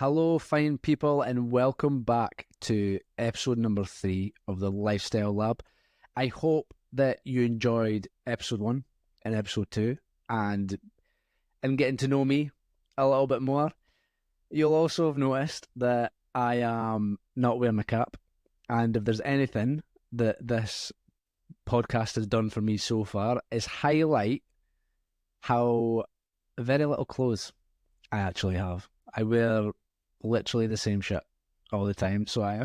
Hello, fine people, and welcome back to episode number 3 of the Lifestyle Lab. I hope that you enjoyed episode 1 and episode 2 and in getting to know me a little bit more. You'll also have noticed that I am not wearing my cap, and if there's anything that this podcast has done for me so far is highlight how very little clothes I actually have. I wear literally the same shit all the time. So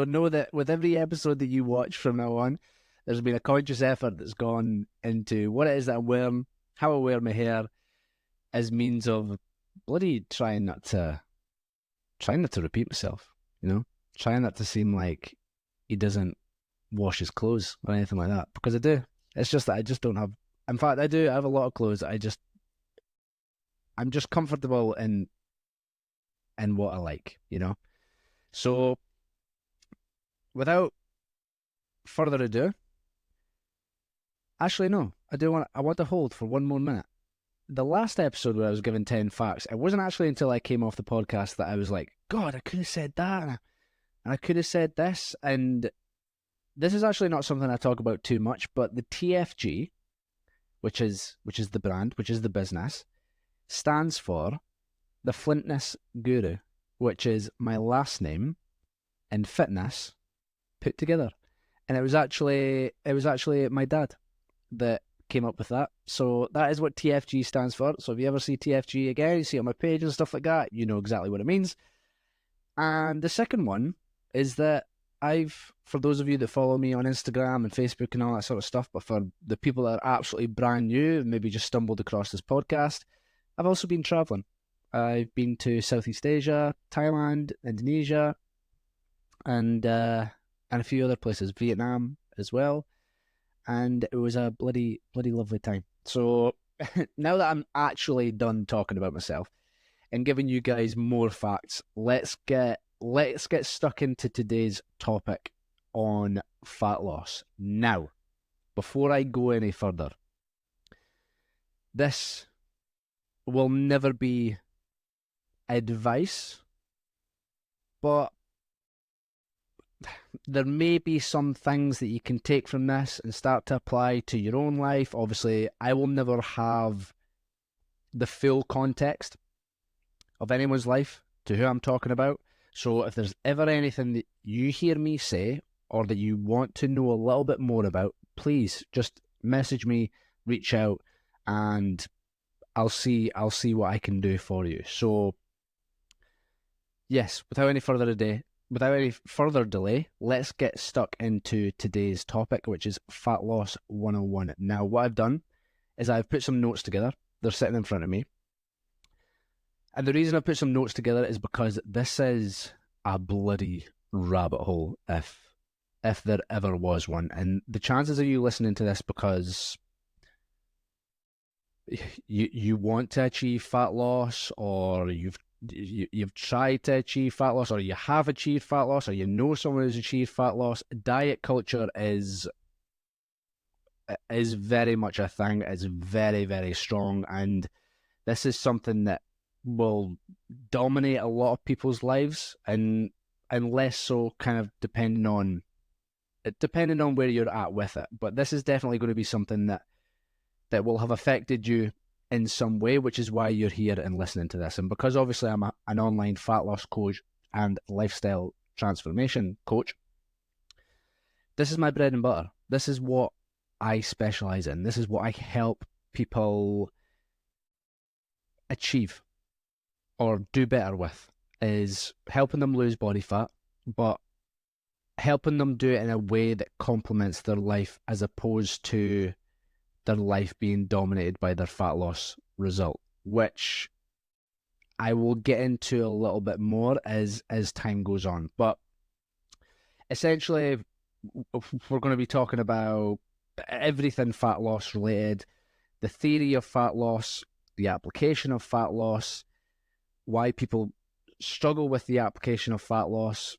know that with every episode that you watch from now on, there's been a conscious effort that's gone into what it is that I'm wearing, how I wear my hair, as means of bloody trying not to repeat myself, trying not to seem like he doesn't wash his clothes or anything like that, because I do. It's just that I just don't have. In fact, I do. I have a lot of clothes. I'm just comfortable in what I like, So, without further ado, actually no, I want to hold for one more minute. The last episode where I was given 10 facts, it wasn't actually until I came off the podcast that I was like, God, I could have said that, and I could have said this, and this is actually not something I talk about too much, but the TFG, which is the brand, which is the business, stands for the Flintness Guru, which is my last name and fitness put together. And it was actually my dad that came up with that. So that is what TFG stands for. So if you ever see TFG again, you see it on my page and stuff like that, you know exactly what it means. And the second one is that for those of you that follow me on Instagram and Facebook and all that sort of stuff, but for the people that are absolutely brand new and maybe just stumbled across this podcast, I've also been traveling. I've been to Southeast Asia, Thailand, Indonesia, and a few other places, Vietnam as well. And it was a bloody lovely time. So now that I'm actually done talking about myself and giving you guys more facts, let's get stuck into today's topic on fat loss. Now, before I go any further, this will never be advice, but there may be some things that you can take from this and start to apply to your own life. Obviously, I will never have the full context of anyone's life to who I'm talking about. So if there's ever anything that you hear me say or that you want to know a little bit more about, please just message me, reach out, and I'll see what I can do for you. So yes, without any further delay, let's get stuck into today's topic, which is Fat Loss 101. Now, what I've done is I've put some notes together. They're sitting in front of me. And the reason I put some notes together is because this is a bloody rabbit hole, if there ever was one. And the chances of you listening to this because you want to achieve fat loss, or you've tried to achieve fat loss, or you have achieved fat loss, or you know someone who's achieved fat loss, diet culture is very much a thing. It's very, very strong, and this is something that will dominate a lot of people's lives, and less so kind of depending on where you're at with it. But this is definitely going to be something that will have affected you in some way, which is why you're here and listening to this. And because obviously I'm an online fat loss coach and lifestyle transformation coach, this is my bread and butter. This is what I specialize in. This is what I help people achieve or do better with, is helping them lose body fat, but helping them do it in a way that complements their life, as opposed to their life being dominated by their fat loss result, which I will get into a little bit more as time goes on. But essentially, we're going to be talking about everything fat loss related, the theory of fat loss, the application of fat loss, why people struggle with the application of fat loss,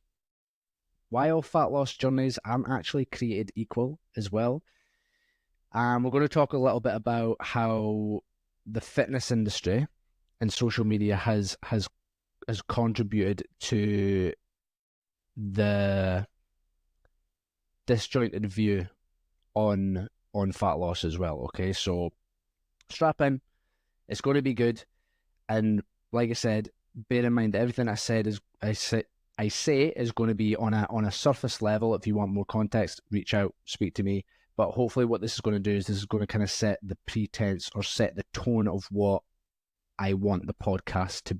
why all fat loss journeys aren't actually created equal as well. And we're going to talk a little bit about how the fitness industry and social media has has contributed to the disjointed view on fat loss as well. Okay, so strap in, it's going to be good. And like I said, bear in mind that everything I say is going to be on a surface level. If you want more context, reach out, speak to me. But hopefully what this is going to do is this is going to kind of set the pretense or set the tone of what I want the podcast to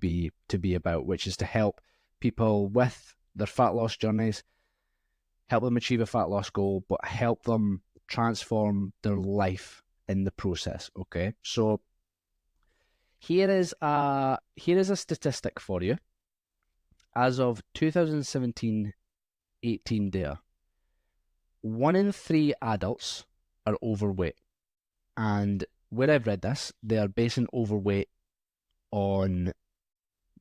be about, which is to help people with their fat loss journeys, help them achieve a fat loss goal, but help them transform their life in the process. Okay, so here is a statistic for you. As of 2017-18 data, 1 in 3 adults are overweight. And where I've read this, they are basing overweight on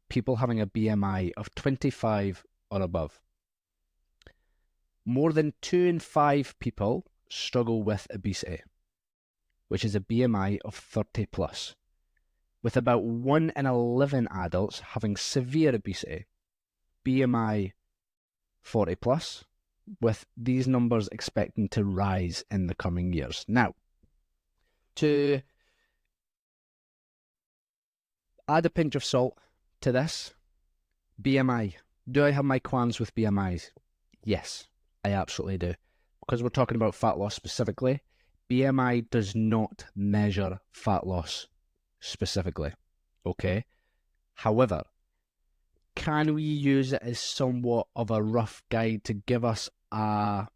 people having a BMI of 25 or above. More than 2 in 5 people struggle with obesity, which is a BMI of 30 plus, with about 1 in 11 adults having severe obesity, BMI 40 plus, with these numbers expecting to rise in the coming years. Now, to add a pinch of salt to this, BMI. Do I have my qualms with BMIs? Yes, I absolutely do. Because we're talking about fat loss specifically, BMI does not measure fat loss specifically, okay? However, can we use it as somewhat of a rough guide to give us a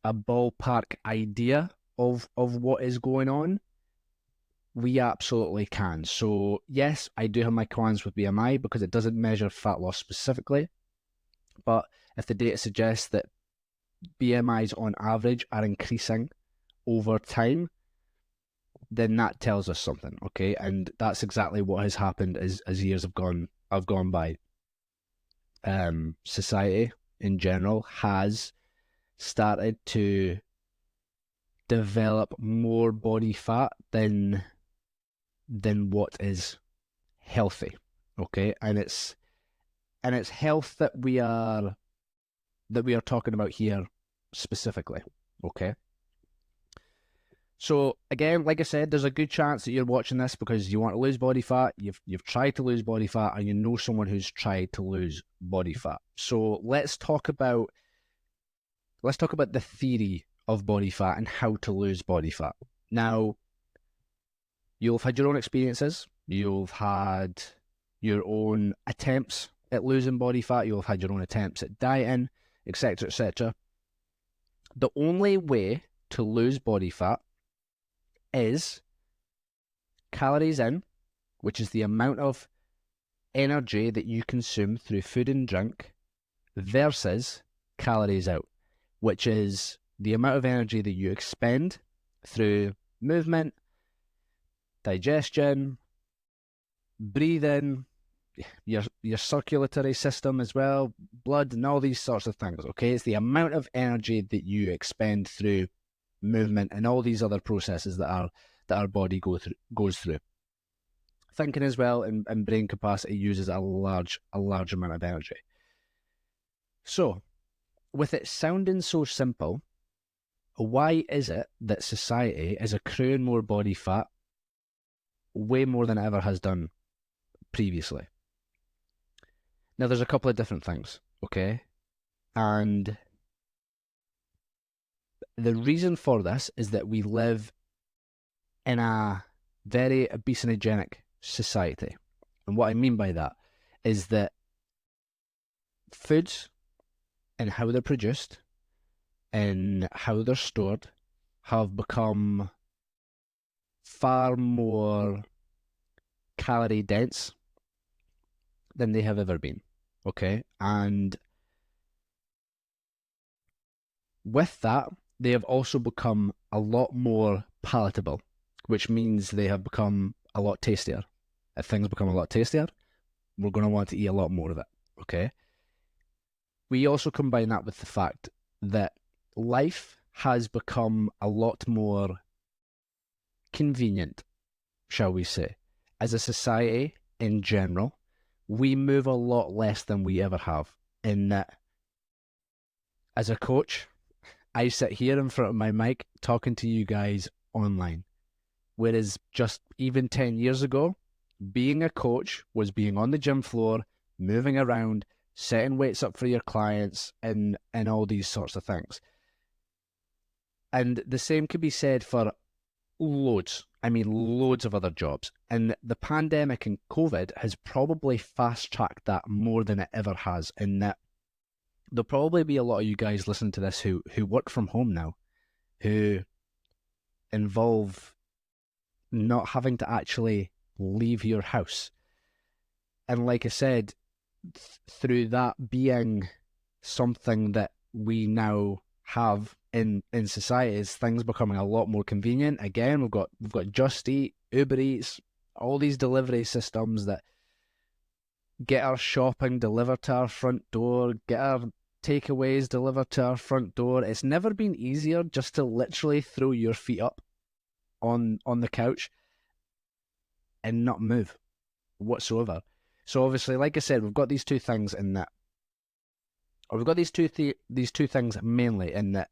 ballpark idea of what is going on? We absolutely can. So yes, I do have my qualms with BMI because it doesn't measure fat loss specifically. But if the data suggests that BMIs on average are increasing over time, then that tells us something, okay? And that's exactly what has happened as years have gone by. Society in general has started to develop more body fat than what is healthy, okay? And it's health that we are talking about here specifically, okay? So again, like I said, there's a good chance that you're watching this because you want to lose body fat, you've tried to lose body fat, and you know someone who's tried to lose body fat. So let's talk about the theory of body fat and how to lose body fat. Now, you'll have had your own experiences, you've had your own attempts at losing body fat, you'll have had your own attempts at dieting, etc., etc. The only way to lose body fat is calories in, which is the amount of energy that you consume through food and drink, versus calories out, which is the amount of energy that you expend through movement, digestion, breathing, your circulatory system as well, blood, and all these sorts of things, okay? It's the amount of energy that you expend through movement and all these other processes that our body goes through. Thinking as well and brain capacity uses a large amount of energy. So, with it sounding so simple, why is it that society is accruing more body fat way more than it ever has done previously? Now, there's a couple of different things, okay? And the reason for this is that we live in a very obesogenic society. And what I mean by that is that foods and how they're produced and how they're stored have become far more calorie dense than they have ever been, okay? And with that, they have also become a lot more palatable, which means they have become a lot tastier. If things become a lot tastier, we're going to want to eat a lot more of it, okay? We also combine that with the fact that life has become a lot more convenient, shall we say. As a society in general, we move a lot less than we ever have. In that, as a coach, I sit here in front of my mic talking to you guys online. Whereas just even 10 years ago, being a coach was being on the gym floor, moving around, setting weights up for your clients, and all these sorts of things. And the same could be said for loads of other jobs. And the pandemic and COVID has probably fast-tracked that more than it ever has, in that there'll probably be a lot of you guys listening to this who work from home now, who involve not having to actually leave your house. And like I said, through that being something that we now have in society, is things becoming a lot more convenient. Again, we've got Just Eat, Uber Eats, all these delivery systems that get our shopping delivered to our front door, get our takeaways delivered to our front door. It's never been easier just to literally throw your feet up on the couch and not move whatsoever. So obviously, like I said, we've got these two things in that, or we've got these two things mainly in that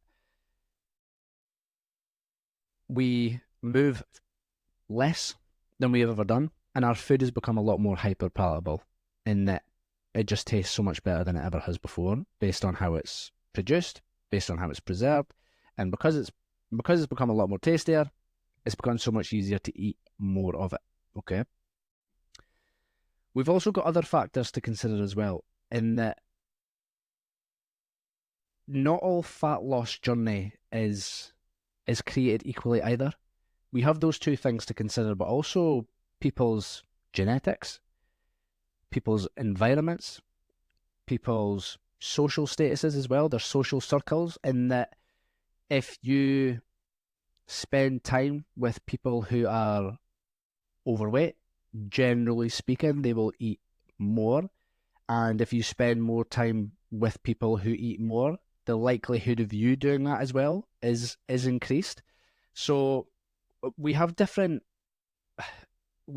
we move less than we've ever done, and our food has become a lot more hyper palatable, in that it just tastes so much better than it ever has before, based on how it's produced, based on how it's preserved, and because it's become a lot more tastier, it's become so much easier to eat more of it. Okay. We've also got other factors to consider as well, in that not all fat loss journey is created equally either. We have those two things to consider, but also people's genetics, people's environments, people's social statuses as well, their social circles, in that if you spend time with people who are overweight, generally speaking, they will eat more. And if you spend more time with people who eat more, the likelihood of you doing that as well is increased. So we have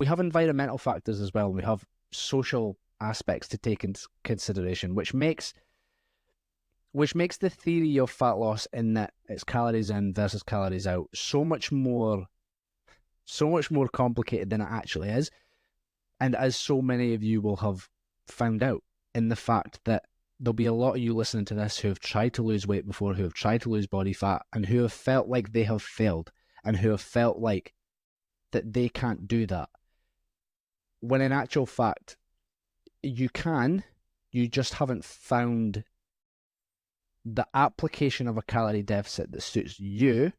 environmental factors as well, and we have social aspects to take into consideration, which makes the theory of fat loss, in that it's calories in versus calories out, so much more complicated than it actually is. And as so many of you will have found out, in the fact that there'll be a lot of you listening to this who have tried to lose weight before, who have tried to lose body fat, and who have felt like they have failed, and who have felt like that they can't do that. When in actual fact, you just haven't found the application of a calorie deficit that suits you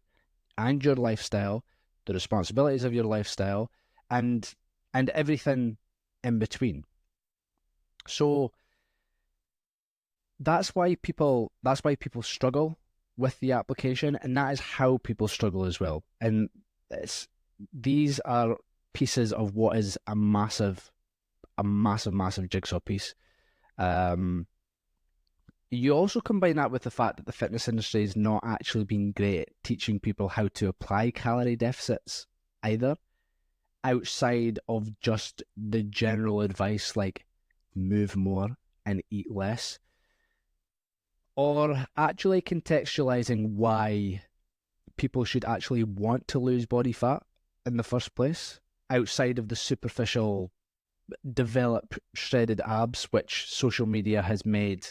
and your lifestyle, the responsibilities of your lifestyle, and everything in between. So that's why people struggle with the application, and that is how people struggle as well. And these are pieces of what is a massive jigsaw piece. You also combine that with the fact that the fitness industry has not actually been great at teaching people how to apply calorie deficits either, outside of just the general advice like move more and eat less, or actually contextualizing why people should actually want to lose body fat in the first place, outside of the superficial develop shredded abs, which social media has made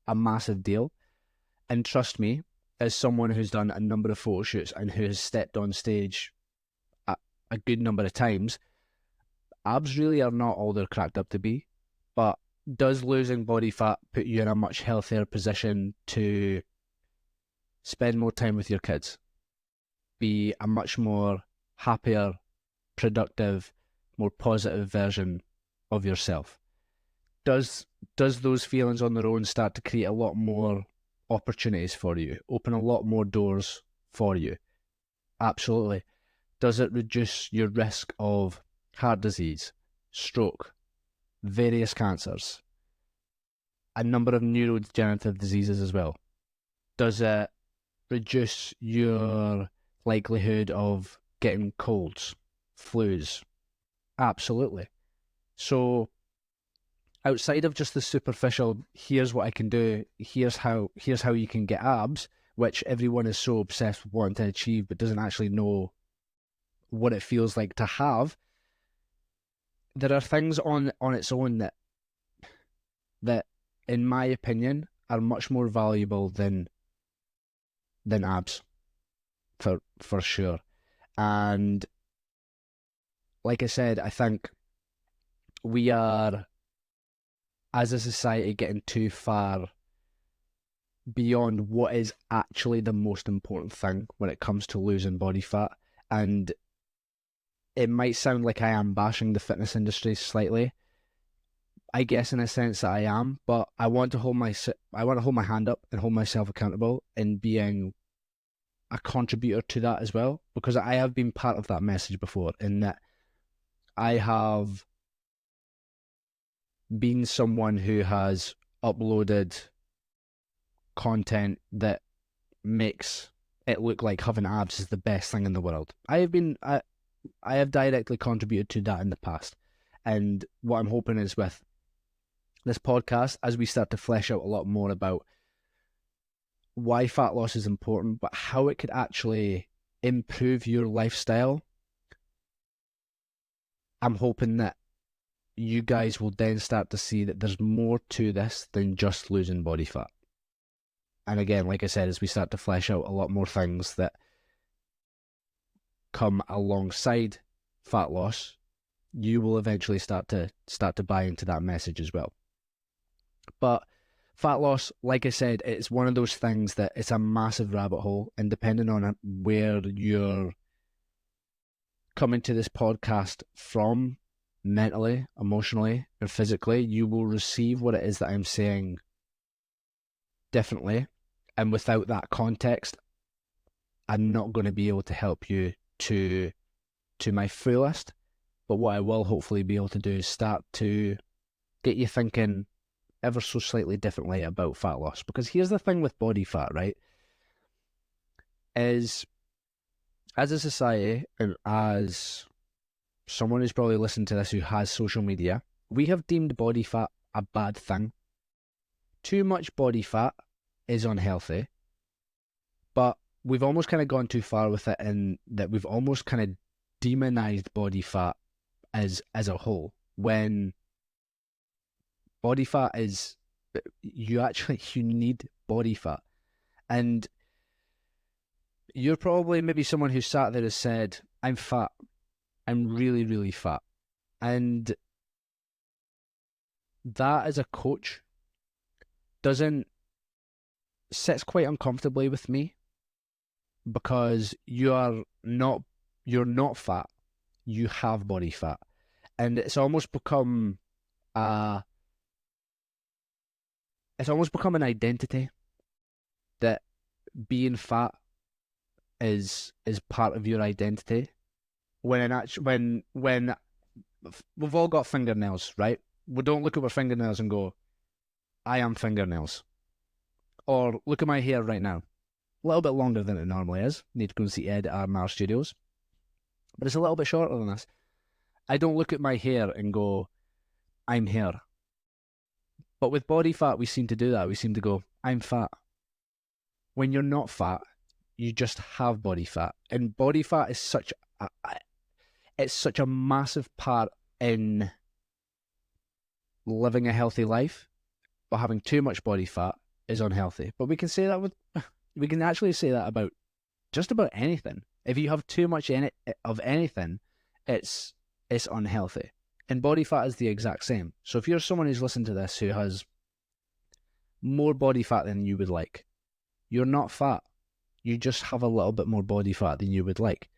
a massive deal. And trust me, as someone who's done a number of photo shoots and who has stepped on stage a good number of times, abs really are not all they're cracked up to be. But does losing body fat put you in a much healthier position to spend more time with your kids, be a much more happier, productive, more positive version of yourself? Does those feelings on their own start to create a lot more opportunities for you, open a lot more doors for you? Absolutely. Does it reduce your risk of heart disease, stroke, various cancers, a number of neurodegenerative diseases as well? Does it reduce your likelihood of getting colds, flus? Absolutely. So outside of just the superficial, here's what I can do, here's how you can get abs, which everyone is so obsessed with wanting to achieve but doesn't actually know what it feels like to have. There are things on its own that in my opinion are much more valuable than abs, for sure. And like I said, I think we are, as a society, getting too far beyond what is actually the most important thing when it comes to losing body fat. And it might sound like I am bashing the fitness industry slightly. I guess in a sense that I am, but I want to hold my hand up and hold myself accountable in being a contributor to that as well, because I have been part of that message before, in that I have been someone who has uploaded content that makes it look like having abs is the best thing in the world. I have directly contributed to that in the past, and what I'm hoping is with this podcast, as we start to flesh out a lot more about why fat loss is important, but how it could actually improve your lifestyle, I'm hoping that you guys will then start to see that there's more to this than just losing body fat. And again, like I said, as we start to flesh out a lot more things that come alongside fat loss, you will eventually start to buy into that message as well. But fat loss, like I said, it's one of those things that it's a massive rabbit hole, and depending on where you're coming to this podcast from, mentally, emotionally, or physically, you will receive what it is that I'm saying differently. And without that context, I'm not going to be able to help you to my fullest. But what I will hopefully be able to do is start to get you thinking ever so slightly differently about fat loss. Because here's the thing with body fat, right? Is, as a society, and as someone who's probably listened to this who has social media, we have deemed body fat a bad thing. Too much body fat is unhealthy, but we've almost kind of gone too far with it, in that we've almost kind of demonized body fat as a whole, when body fat is, you need body fat. And you're probably maybe someone who sat there and said, I'm fat, I'm really, really fat. And that as a coach sits quite uncomfortably with me, because you're not fat, you have body fat. And it's almost become an identity, that being fat is part of your identity. When we've all got fingernails, right? We don't look at our fingernails and go, I am fingernails. Or look at my hair right now. A little bit longer than it normally is. Need to go and see Ed at RMR Studios. But it's a little bit shorter than this. I don't look at my hair and go, I'm hair. But with body fat, we seem to do that. We seem to go, I'm fat. When you're not fat, you just have body fat. And body fat is such a massive part in living a healthy life. But having too much body fat is unhealthy. But we can actually say that about just about anything. If you have too much of anything, it's unhealthy. And body fat is the exact same. So if you're someone who's listened to this who has more body fat than you would like, you're not fat. You just have a little bit more body fat than you would like.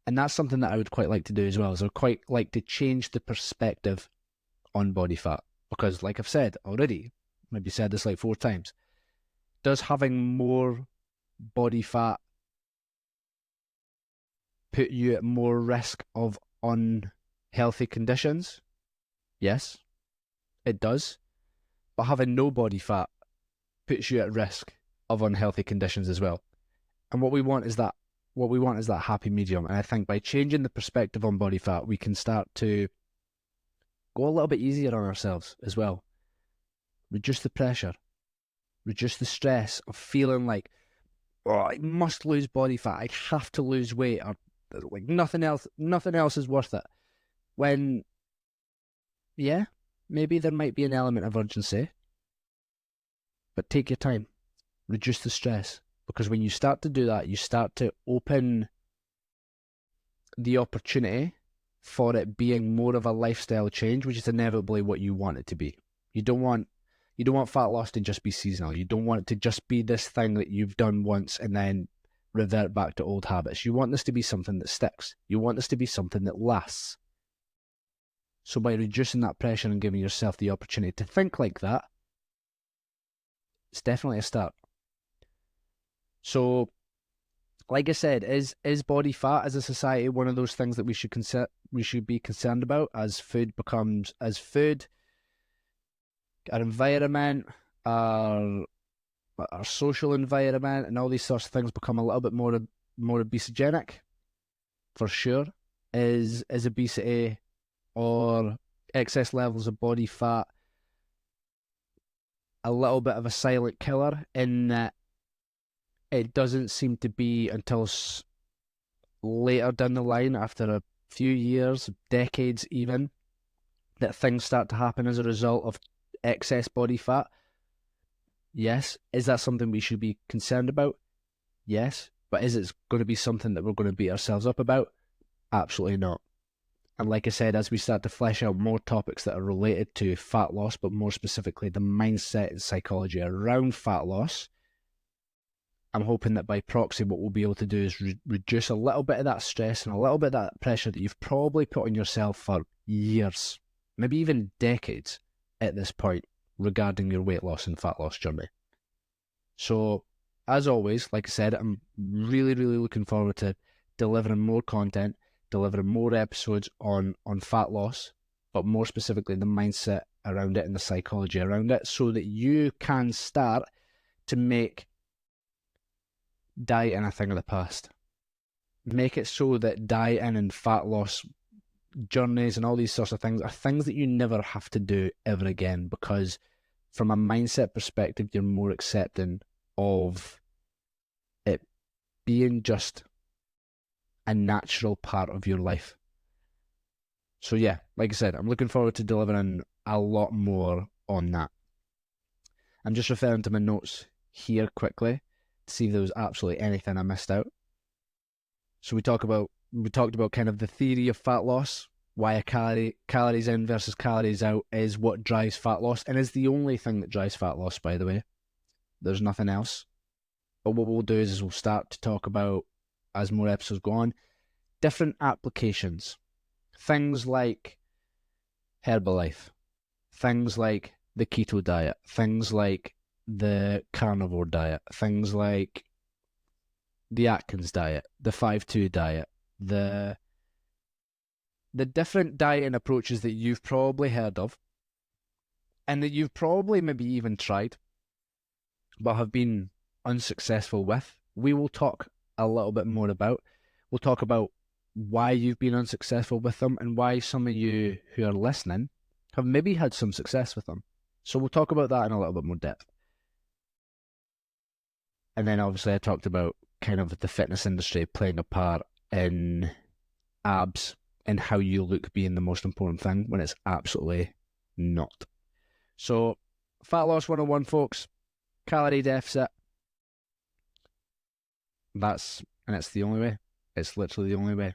And that's something that I would quite like to do as well. Is I would quite like to change the perspective on body fat. Because like I've said already, maybe said this like 4 times, does having more body fat put you at more risk of unhealthy conditions? Yes, it does. But having no body fat puts you at risk of unhealthy conditions as well. And what we want is that happy medium. And I think by changing the perspective on body fat, we can start to go a little bit easier on ourselves as well. Reduce the pressure. Reduce the stress of feeling like, oh, I must lose body fat. I have to lose weight, or like nothing else is worth it. When, yeah, maybe there might be an element of urgency, but take your time. Reduce the stress. Because when you start to do that, you start to open the opportunity for it being more of a lifestyle change, which is inevitably what you want it to be. You don't want fat loss to just be seasonal. You don't want it to just be this thing that you've done once and then revert back to old habits. You want this to be something that sticks. You want this to be something that lasts. So by reducing that pressure and giving yourself the opportunity to think like that, it's definitely a start. So, like I said, is body fat as a society one of those things that we should be concerned about as food, our environment, our social environment, and all these sorts of things become a little bit more obesogenic? For sure. Is obesity or excess levels of body fat a little bit of a silent killer in that it doesn't seem to be until later down the line, after a few years, decades even, that things start to happen as a result of excess body fat? Yes. Is that something we should be concerned about? Yes. But is it going to be something that we're going to beat ourselves up about? Absolutely not. And like I said, as we start to flesh out more topics that are related to fat loss, but more specifically the mindset and psychology around fat loss, I'm hoping that by proxy what we'll be able to do is reduce a little bit of that stress and a little bit of that pressure that you've probably put on yourself for years, maybe even decades at this point, regarding your weight loss and fat loss journey. So, as always, like I said, I'm really, really looking forward to delivering more content, delivering more episodes on fat loss, but more specifically the mindset around it and the psychology around it, so that you can start to make dieting a thing of the past. Make it so that dieting and fat loss journeys and all these sorts of things are things that you never have to do ever again, because from a mindset perspective, you're more accepting of it being just a natural part of your life. So yeah, like I said, I'm looking forward to delivering a lot more on that. I'm just referring to my notes here quickly to see if there was absolutely anything I missed out. So we talked about kind of the theory of fat loss, why a calories in versus calories out is what drives fat loss, and is the only thing that drives fat loss, by the way. There's nothing else. But what we'll do is we'll start to talk about, as more episodes go on, different applications. Things like Herbalife, things like the keto diet, things like the carnivore diet, things like the Atkins diet, the 5-2 diet, the different dieting approaches that you've probably heard of and that you've probably maybe even tried but have been unsuccessful with. We will talk a little bit more about. We'll talk about why you've been unsuccessful with them and why some of you who are listening have maybe had some success with them. So we'll talk about that in a little bit more depth. And then obviously I talked about kind of the fitness industry playing a part in abs and how you look being the most important thing when it's absolutely not. So Fat Loss 101, folks. Calorie deficit. It's the only way. It's literally the only way.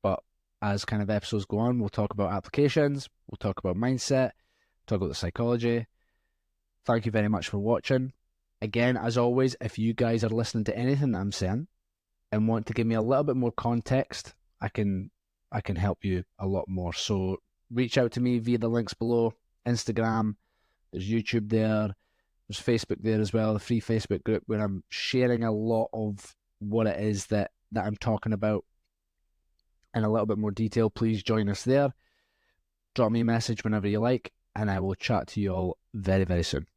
But as kind of episodes go on, we'll talk about applications, we'll talk about mindset, talk about the psychology. Thank you very much for watching. Again, as always, if you guys are listening to anything that I'm saying and want to give me a little bit more context, I can help you a lot more. So reach out to me via the links below. Instagram, there's YouTube there, there's Facebook there as well, the free Facebook group where I'm sharing a lot of what it is that I'm talking about in a little bit more detail. Please join us there. Drop me a message whenever you like, and I will chat to you all very, very soon.